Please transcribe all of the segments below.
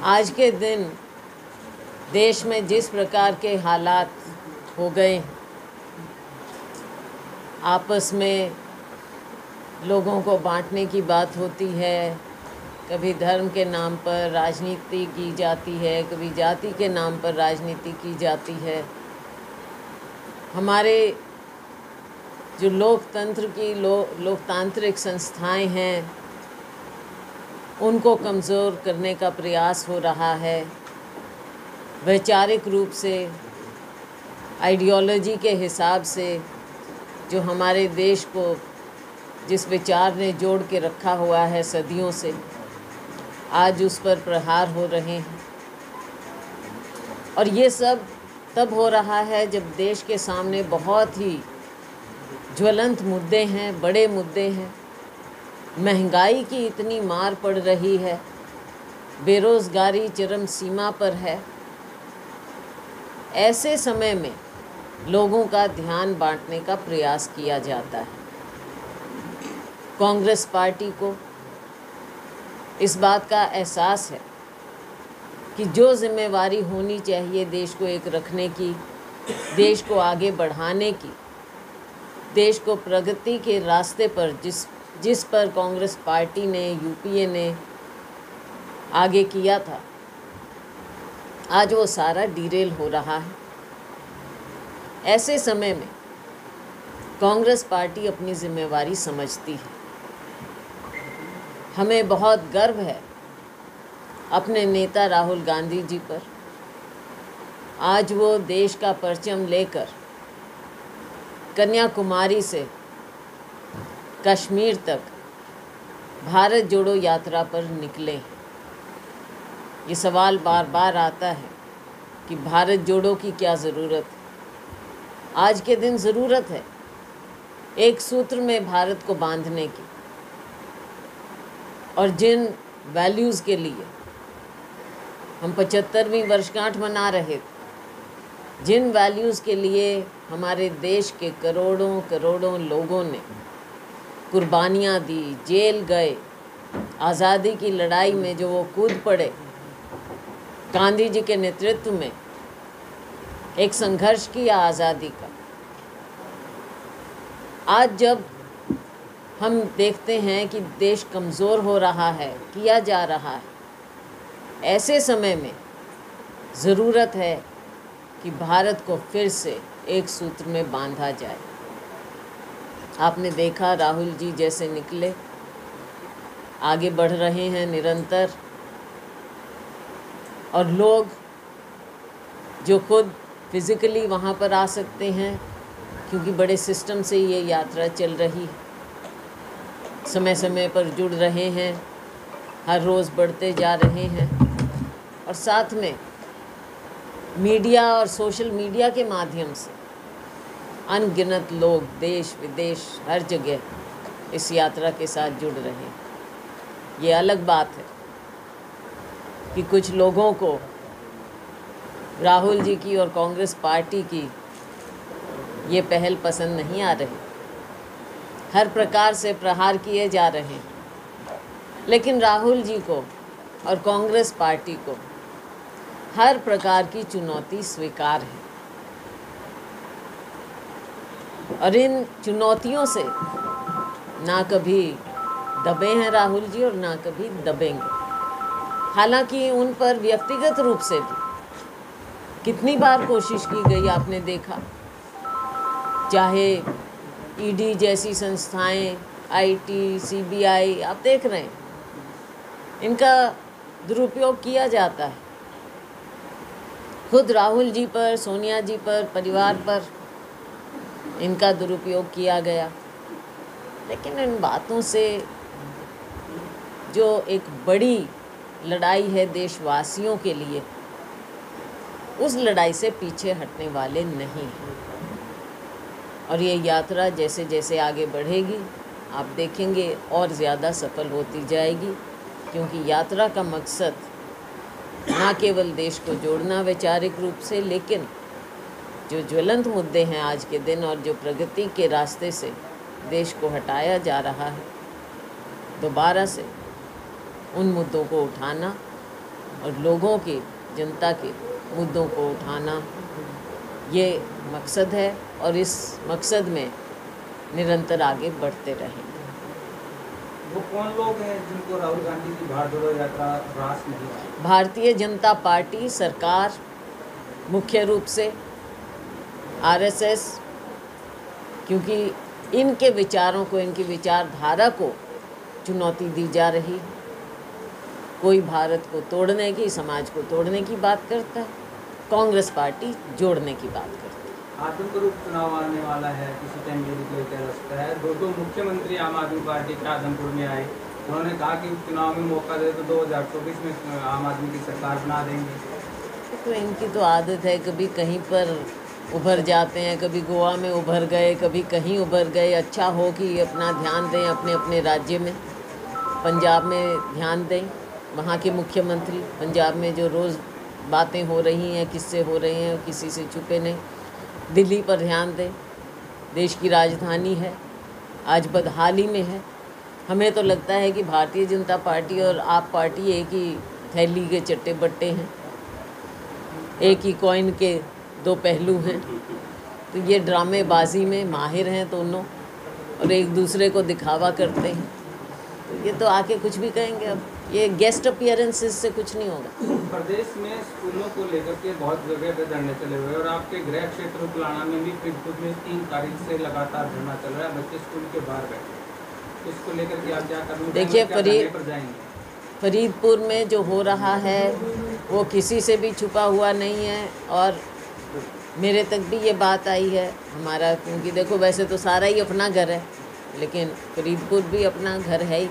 आज के दिन देश में जिस प्रकार के हालात हो गए, आपस में लोगों को बांटने की बात होती है, कभी धर्म के नाम पर राजनीति की जाती है, कभी जाति के नाम पर राजनीति की जाती है। हमारे जो लोकतंत्र की लोकतांत्रिक संस्थाएं हैं, उनको कमज़ोर करने का प्रयास हो रहा है। वैचारिक रूप से, आइडियोलॉजी के हिसाब से जो हमारे देश को जिस विचार ने जोड़ के रखा हुआ है सदियों से, आज उस पर प्रहार हो रहे हैं। और ये सब तब हो रहा है जब देश के सामने बहुत ही ज्वलंत मुद्दे हैं, बड़े मुद्दे हैं। महंगाई की इतनी मार पड़ रही है, बेरोज़गारी चरम सीमा पर है। ऐसे समय में लोगों का ध्यान बांटने का प्रयास किया जाता है। कांग्रेस पार्टी को इस बात का एहसास है कि जो जिम्मेवारी होनी चाहिए देश को एक रखने की, देश को आगे बढ़ाने की, देश को प्रगति के रास्ते पर जिस पर कांग्रेस पार्टी ने, यूपीए ने आगे किया था, आज वो सारा डिरेल हो रहा है। ऐसे समय में कांग्रेस पार्टी अपनी जिम्मेवारी समझती है। हमें बहुत गर्व है अपने नेता राहुल गांधी जी पर। आज वो देश का परचम लेकर कन्याकुमारी से कश्मीर तक भारत जोड़ो यात्रा पर निकले। ये सवाल बार बार आता है कि भारत जोड़ो की क्या ज़रूरत है। आज के दिन ज़रूरत है एक सूत्र में भारत को बांधने की, और जिन वैल्यूज़ के लिए हम 75वीं वर्षगांठ मना रहे थे, जिन वैल्यूज़ के लिए हमारे देश के करोड़ों करोड़ों लोगों ने कुर्बानियाँ दी, जेल गए, आज़ादी की लड़ाई में जो वो कूद पड़े, गांधी जी के नेतृत्व में एक संघर्ष किया आज़ादी का। आज जब हम देखते हैं कि देश कमज़ोर हो रहा है, किया जा रहा है, ऐसे समय में ज़रूरत है कि भारत को फिर से एक सूत्र में बांधा जाए। आपने देखा राहुल जी जैसे निकले, आगे बढ़ रहे हैं निरंतर, और लोग जो खुद फिज़िकली वहाँ पर आ सकते हैं, क्योंकि बड़े सिस्टम से ये यात्रा चल रही है, समय समय पर जुड़ रहे हैं, हर रोज़ बढ़ते जा रहे हैं। और साथ में मीडिया और सोशल मीडिया के माध्यम से अनगिनत लोग देश विदेश हर जगह इस यात्रा के साथ जुड़ रहे हैं। ये अलग बात है कि कुछ लोगों को राहुल जी की और कांग्रेस पार्टी की ये पहल पसंद नहीं आ रही, हर प्रकार से प्रहार किए जा रहे हैं। लेकिन राहुल जी को और कांग्रेस पार्टी को हर प्रकार की चुनौती स्वीकार है, और इन चुनौतियों से ना कभी दबे हैं राहुल जी और ना कभी दबेंगे। हालांकि उन पर व्यक्तिगत रूप से भी कितनी बार कोशिश की गई, आपने देखा, चाहे ईडी जैसी संस्थाएं, आईटी, सीबीआई, आप देख रहे हैं, इनका दुरुपयोग किया जाता है। खुद राहुल जी पर, सोनिया जी पर, परिवार पर इनका दुरुपयोग किया गया। लेकिन इन बातों से जो एक बड़ी लड़ाई है देशवासियों के लिए, उस लड़ाई से पीछे हटने वाले नहीं हैं। और ये यात्रा जैसे जैसे आगे बढ़ेगी, आप देखेंगे और ज़्यादा सफल होती जाएगी, क्योंकि यात्रा का मकसद न केवल देश को जोड़ना वैचारिक रूप से, लेकिन जो ज्वलंत मुद्दे हैं आज के दिन और जो प्रगति के रास्ते से देश को हटाया जा रहा है, दोबारा से उन मुद्दों को उठाना और लोगों के, जनता के मुद्दों को उठाना, ये मकसद है और इस मकसद में निरंतर आगे बढ़ते रहेंगे। वो कौन लोग हैं जिनको राहुल गांधी की भारत जोड़ो यात्रा रास नहीं आई? भारतीय जनता पार्टी, सरकार, मुख्य रूप से आरएसएस, क्योंकि इनके विचारों को, इनकी विचारधारा को चुनौती दी जा रही। कोई भारत को तोड़ने की, समाज को तोड़ने की बात करता है, कांग्रेस पार्टी जोड़ने की बात करती है। आदमपुर उपचुनाव आने वाला है, किसी टाइम ये निकल क्या सकता है। दो मुख्यमंत्री आम आदमी पार्टी के आदमपुर में आए, उन्होंने कहा कि उपचुनाव में मौका दे तो 2024 में आम आदमी की सरकार बना देंगे। तो इनकी तो आदत है, कभी कहीं पर उभर जाते हैं, कभी गोवा में उभर गए, कभी कहीं उभर गए। अच्छा हो कि अपना ध्यान दें अपने अपने राज्य में। पंजाब में ध्यान दें, वहाँ के मुख्यमंत्री, पंजाब में जो रोज़ बातें हो रही हैं, किससे हो रही हैं, किसी से छुपे नहीं। दिल्ली पर ध्यान दें, देश की राजधानी है, आज बदहाली में है। हमें तो लगता है कि भारतीय जनता पार्टी और आप पार्टी एक ही थैली के चट्टे बट्टे हैं, एक ही कॉइन के दो पहलू हैं। तो ये ड्रामेबाजी में माहिर हैं दोनों और एक दूसरे को दिखावा करते हैं। तो ये तो आके कुछ भी कहेंगे, अब ये गेस्ट अपीयरेंसेस से कुछ नहीं होगा। प्रदेश में स्कूलों को लेकर के बहुत जगह पे धरने चले हुए और आपके गृह क्षेत्र पुलाना में भी फरीदपुर में 3 तारीख से लगातार धरना चल रहा है, बच्चे स्कूल के बाहर बैठे। इसको लेकर के आप क्या करेंगे? देखिए, फरीदपुर में जो हो रहा है वो किसी से भी छुपा हुआ नहीं है और मेरे तक भी ये बात आई है हमारा, क्योंकि देखो वैसे तो सारा ही अपना घर है, लेकिन फरीदपुर भी अपना घर है ही।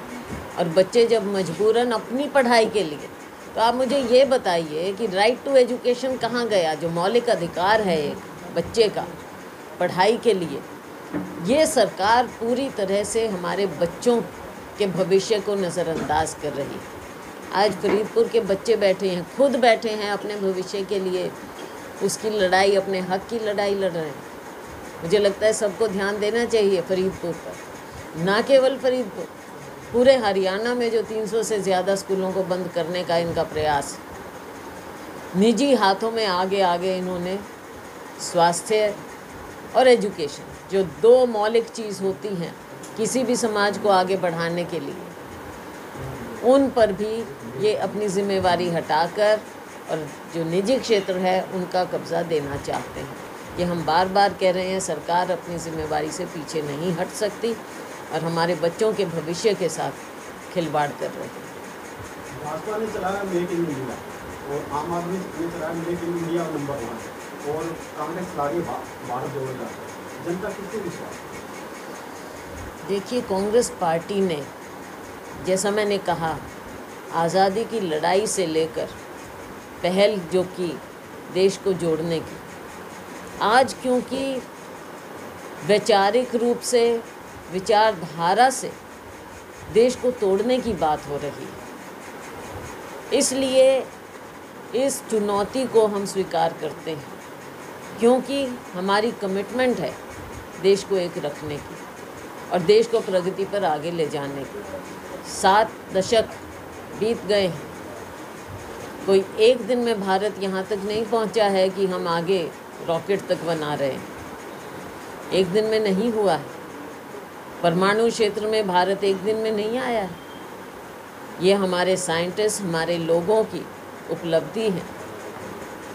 और बच्चे जब मजबूरन अपनी पढ़ाई के लिए, तो आप मुझे ये बताइए कि राइट टू एजुकेशन कहाँ गया, जो मौलिक अधिकार है एक बच्चे का पढ़ाई के लिए। ये सरकार पूरी तरह से हमारे बच्चों के भविष्य को नज़रअंदाज कर रही है। आज फरीदपुर के बच्चे बैठे हैं, खुद बैठे हैं अपने भविष्य के लिए, उसकी लड़ाई, अपने हक की लड़ाई लड़ रहे हैं। मुझे लगता है सबको ध्यान देना चाहिए फरीदपुर पर, ना केवल फरीदपुर, पूरे हरियाणा में जो 300 से ज़्यादा स्कूलों को बंद करने का इनका प्रयास, निजी हाथों में आगे आगे इन्होंने स्वास्थ्य और एजुकेशन, जो 2 मौलिक चीज़ होती हैं किसी भी समाज को आगे बढ़ाने के लिए, उन पर भी ये अपनी जिम्मेवारी हटाकर और जो निजी क्षेत्र है उनका कब्ज़ा देना चाहते हैं। ये हम बार बार कह रहे हैं, सरकार अपनी जिम्मेवारी से पीछे नहीं हट सकती और हमारे बच्चों के भविष्य के साथ खिलवाड़ कर रहे हैं। भाजपा ने चलाया मेक इन इंडिया और आम आदमी ने चलाया मेक इन इंडिया नंबर 1 और कांग्रेस चला रही भारत जोड़ो यात्रा। जनता किसको विश्वास? देखिए, कांग्रेस पार्टी ने, जैसा मैंने कहा, आज़ादी की लड़ाई से लेकर पहल जो की देश को जोड़ने की, आज क्योंकि वैचारिक रूप से, विचारधारा से देश को तोड़ने की बात हो रही है, इसलिए इस चुनौती को हम स्वीकार करते हैं, क्योंकि हमारी कमिटमेंट है देश को एक रखने की और देश को प्रगति पर आगे ले जाने की। 7 दशक बीत गए हैं, कोई एक दिन में भारत यहाँ तक नहीं पहुँचा है कि हम आगे रॉकेट तक बना रहे हैं, एक दिन में नहीं हुआ है। परमाणु क्षेत्र में भारत एक दिन में नहीं आया है। ये हमारे साइंटिस्ट, हमारे लोगों की उपलब्धि है।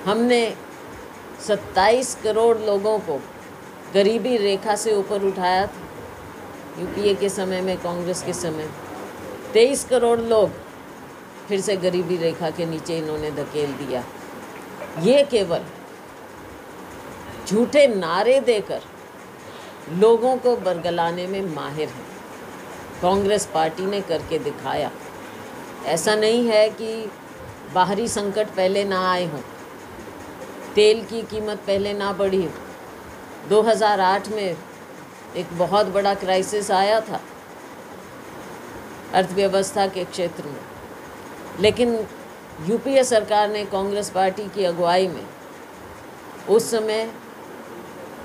हमने 27 करोड़ लोगों को गरीबी रेखा से ऊपर उठाया था यूपीए के समय में, कांग्रेस के समय 23 करोड़ लोग फिर से गरीबी रेखा के नीचे इन्होंने धकेल दिया। ये केवल झूठे नारे देकर लोगों को बरगलाने में माहिर है। कांग्रेस पार्टी ने करके दिखाया। ऐसा नहीं है कि बाहरी संकट पहले ना आए हों, तेल की कीमत पहले ना बढ़ी हो। 2008 में एक बहुत बड़ा क्राइसिस आया था अर्थव्यवस्था के क्षेत्र में, लेकिन यूपीए सरकार ने कांग्रेस पार्टी की अगुवाई में उस समय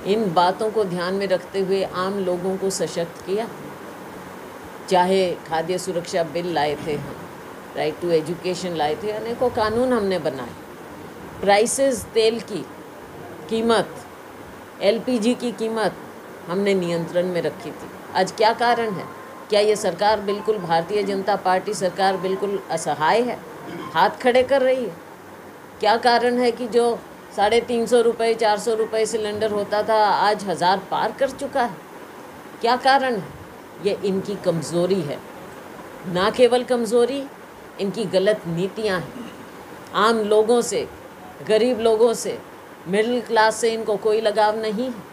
इन बातों को ध्यान में रखते हुए आम लोगों को सशक्त किया। चाहे खाद्य सुरक्षा बिल लाए थे हम, राइट टू एजुकेशन लाए थे, अनेकों कानून हमने बनाए, प्राइसेस तेल की कीमत, एलपीजी की कीमत हमने नियंत्रण में रखी थी। आज क्या कारण है? क्या ये सरकार बिल्कुल, भारतीय जनता पार्टी सरकार बिल्कुल असहाय है, हाथ खड़े कर रही है? क्या कारण है कि जो 350 रुपये 400 रुपये सिलेंडर होता था आज 1000 पार कर चुका है? क्या कारण है? ये इनकी कमज़ोरी है, ना केवल कमज़ोरी, इनकी गलत नीतियां हैं। आम लोगों से, गरीब लोगों से, मिडिल क्लास से इनको कोई लगाव नहीं है,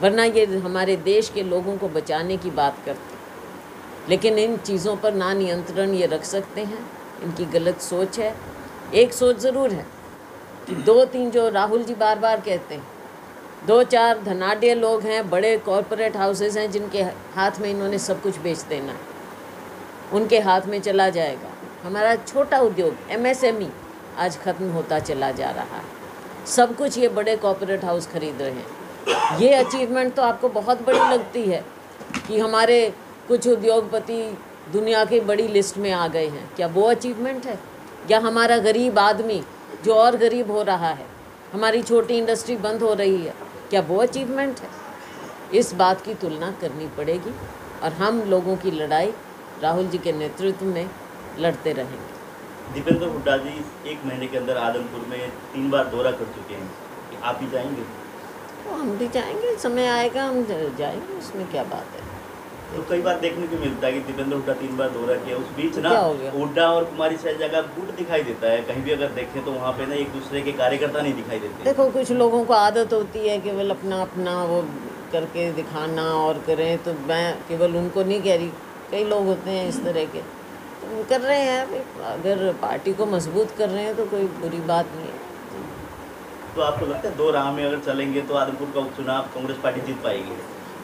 वरना ये हमारे देश के लोगों को बचाने की बात करते। लेकिन इन चीज़ों पर ना नियंत्रण ये रख सकते हैं, इनकी गलत सोच है। एक सोच ज़रूर है कि 2-3 जो राहुल जी बार बार कहते हैं, 2-4 धनाढ़ लोग हैं, बड़े कॉरपोरेट हाउसेस हैं जिनके हाथ में इन्होंने सब कुछ बेच देना है, उनके हाथ में चला जाएगा। हमारा छोटा उद्योग MSME आज ख़त्म होता चला जा रहा है, सब कुछ ये बड़े कॉरपोरेट हाउस खरीद रहे हैं। ये अचीवमेंट तो आपको बहुत बड़ी लगती है कि हमारे कुछ उद्योगपति दुनिया की बड़ी लिस्ट में आ गए हैं, क्या वो अचीवमेंट है? या हमारा गरीब आदमी जो और गरीब हो रहा है, हमारी छोटी इंडस्ट्री बंद हो रही है, क्या वो अचीवमेंट है? इस बात की तुलना करनी पड़ेगी और हम लोगों की लड़ाई राहुल जी के नेतृत्व में लड़ते रहेंगे। दीपेंद्र हुड्डा जी 1 महीने के अंदर आदमपुर में 3 बार दौरा कर चुके हैं, आप भी जाएंगे? तो हम भी जाएंगे, समय आएगा हम जाएंगे, उसमें क्या बात है। तो कई बार देखने को मिलता है कि दीपेंद्र हुड्डा 3 बार दौरा किया, उस बीच ना हुड्डा और कुमारी शैलजा गुट दिखाई देता है, कहीं भी अगर देखें तो वहाँ पे ना एक दूसरे के कार्यकर्ता नहीं दिखाई देते। देखो, कुछ लोगों को आदत होती है केवल अपना अपना वो करके दिखाना और करें, तो मैं केवल उनको नहीं कह रही, कई लोग होते हैं इस तरह के, तो वो कर रहे हैं। अगर पार्टी को मजबूत कर रहे हैं तो कोई बुरी बात नहीं है। तो आपको लगता है 2 राह में अगर चलेंगे तो आदमपुर का उपचुनाव कांग्रेस पार्टी जीत पाएगी?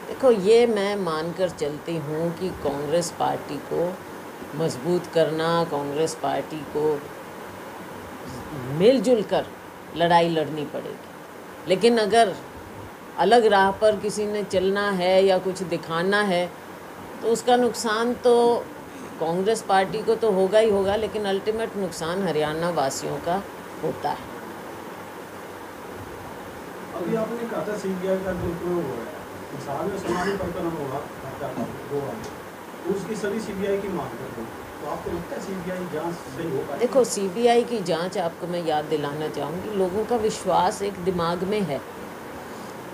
देखो, ये मैं मानकर चलती हूँ कि कांग्रेस पार्टी को मजबूत करना, कांग्रेस पार्टी को मिलजुल कर लड़ाई लड़नी पड़ेगी। लेकिन अगर अलग राह पर किसी ने चलना है या कुछ दिखाना है तो उसका नुकसान तो कांग्रेस पार्टी को तो होगा ही होगा, लेकिन अल्टीमेट नुकसान हरियाणा वासियों का होता है। अभी आपने कहा था CBI का दुरुपयोग हो रहा है, साल में समानी प्रकरण होगा गोवा में, उसकी सभी CBI की मांग करते हैं, तो आपको लगता है CBI जांच सही होगा? देखो, CBI की जांच, आपको मैं याद दिलाना चाहूँगी, लोगों का विश्वास एक दिमाग में है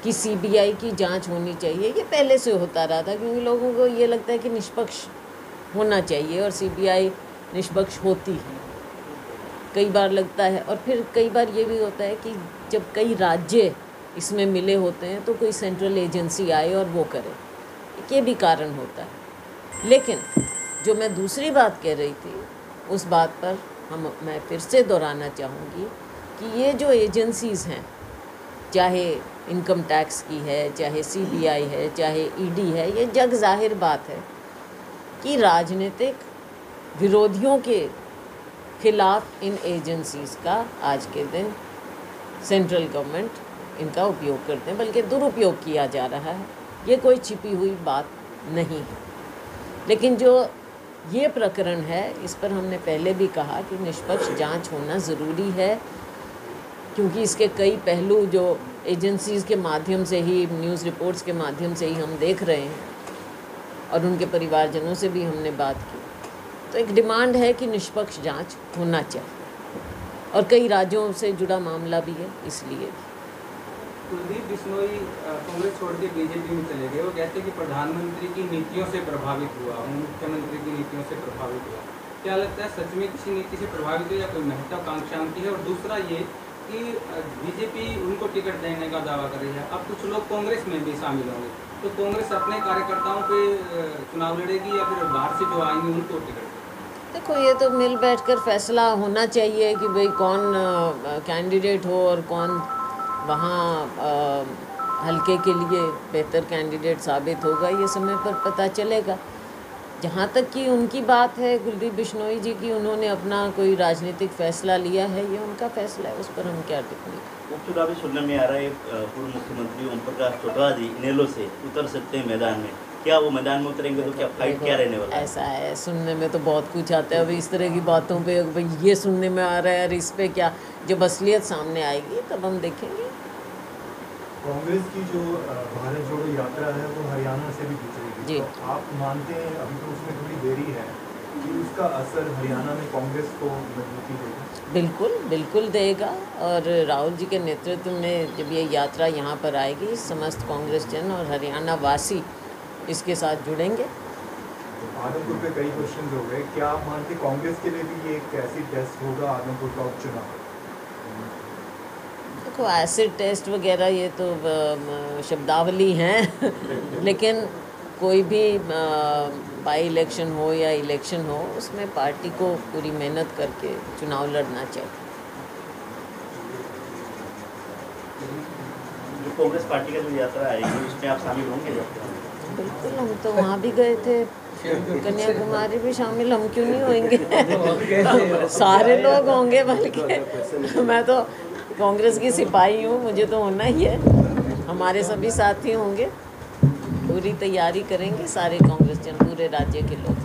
कि CBI की जांच होनी चाहिए। ये पहले से होता रहा था, क्योंकि लोगों को ये लगता है कि निष्पक्ष होना चाहिए और CBI निष्पक्ष होती है। कई बार लगता है, और फिर कई बार ये भी होता है कि जब कई राज्य इसमें मिले होते हैं तो कोई सेंट्रल एजेंसी आए और वो करे, ये भी कारण होता है। लेकिन जो मैं दूसरी बात कह रही थी, उस बात पर मैं फिर से दोहराना चाहूँगी कि ये जो एजेंसीज़ हैं, चाहे इनकम टैक्स की है, चाहे CBI है, चाहे ED है, ये जग जाहिर बात है कि राजनीतिक विरोधियों के खिलाफ इन एजेंसीज़ का आज के दिन सेंट्रल गवर्नमेंट इनका उपयोग करते हैं, बल्कि दुरुपयोग किया जा रहा है। ये कोई छिपी हुई बात नहीं है। लेकिन जो ये प्रकरण है, इस पर हमने पहले भी कहा कि निष्पक्ष जांच होना ज़रूरी है, क्योंकि इसके कई पहलू जो एजेंसीज़ के माध्यम से ही, न्यूज़ रिपोर्ट्स के माध्यम से ही हम देख रहे हैं, और उनके परिवारजनों से भी हमने बात की। तो एक डिमांड है कि निष्पक्ष जांच होना चाहिए, और कई राज्यों से जुड़ा मामला भी है, इसलिए। कुलदीप बिश्नोई कांग्रेस छोड़ के BJP में चले गए। वो कहते हैं कि प्रधानमंत्री की नीतियों से प्रभावित हुआ, मुख्यमंत्री की नीतियों से प्रभावित हुआ। क्या लगता है, सच में किसी नीति से प्रभावित हुआ या कोई महत्वाकांक्षा उनकी है? और दूसरा ये कि BJP उनको टिकट देने का दावा कर रही है, अब कुछ लोग कांग्रेस में भी शामिल होंगे, तो कांग्रेस अपने कार्यकर्ताओं पे चुनाव लड़ेगी या फिर बाहर से जो आएंगे उनको टिकट? देखो, ये तो मिल बैठकर फैसला होना चाहिए कि भाई कौन कैंडिडेट हो और कौन वहाँ हल्के के लिए बेहतर कैंडिडेट साबित होगा, ये समय पर पता चलेगा। जहाँ तक कि उनकी बात है, कुलदीप बिश्नोई जी की, उन्होंने अपना कोई राजनीतिक फैसला लिया है, ये उनका फैसला है, उस पर हम क्या टिप्पणी करें। उपचुनावी सुनने में आ रहा है पूर्व मुख्यमंत्री ओम प्रकाश चौटाला जी इनेलो से उतर सकते हैं मैदान में, क्या वो मैदान में उतरेंगे तो क्या फाइट क्या रहने वाला है? ऐसा है, सुनने में तो बहुत कुछ आता है। अभी इस तरह की बातों पे भाई ये सुनने में आ रहा है, और इस पे क्या, जब असलियत सामने आएगी तब हम देखेंगे। कांग्रेस की जो भारत जोड़ो यात्रा है वो हरियाणा से भी गुजरेगी, जी। तो आप मानते हैं, अभी तो उसमें थोड़ी देरी है, कि उसका असर हरियाणा में कांग्रेस को मजबूती देगा? बिल्कुल बिल्कुल देगा, और राहुल जी के नेतृत्व में जब ये यात्रा यहाँ पर आएगी, समस्त कांग्रेस जन और हरियाणा वासी इसके साथ जुड़ेंगे। आदमपुर पे कई क्वेश्चन हो गए, क्या आप मानते कांग्रेस के लिए भी ये एक ऐसी टेस्ट होगा आदमपुर का उपचुनाव? देखो, एसिड टेस्ट वगैरह ये तो शब्दावली हैं लेकिन कोई भी बाई इलेक्शन हो या इलेक्शन हो, उसमें पार्टी को पूरी मेहनत करके चुनाव लड़ना चाहिए। जो कांग्रेस पार्टी का जो यात्रा आएगी उसमें आप शामिल होंगे यात्रा में? बिल्कुल, हम तो वहाँ भी गए थे, कन्याकुमारी भी शामिल, हम क्यों नहीं होंगे सारे लोग होंगे, बल्कि मैं तो कांग्रेस की सिपाही हूँ, मुझे तो होना ही है। हमारे सभी साथी होंगे, पूरी तैयारी करेंगे सारे कांग्रेस जन, पूरे राज्य के लोग।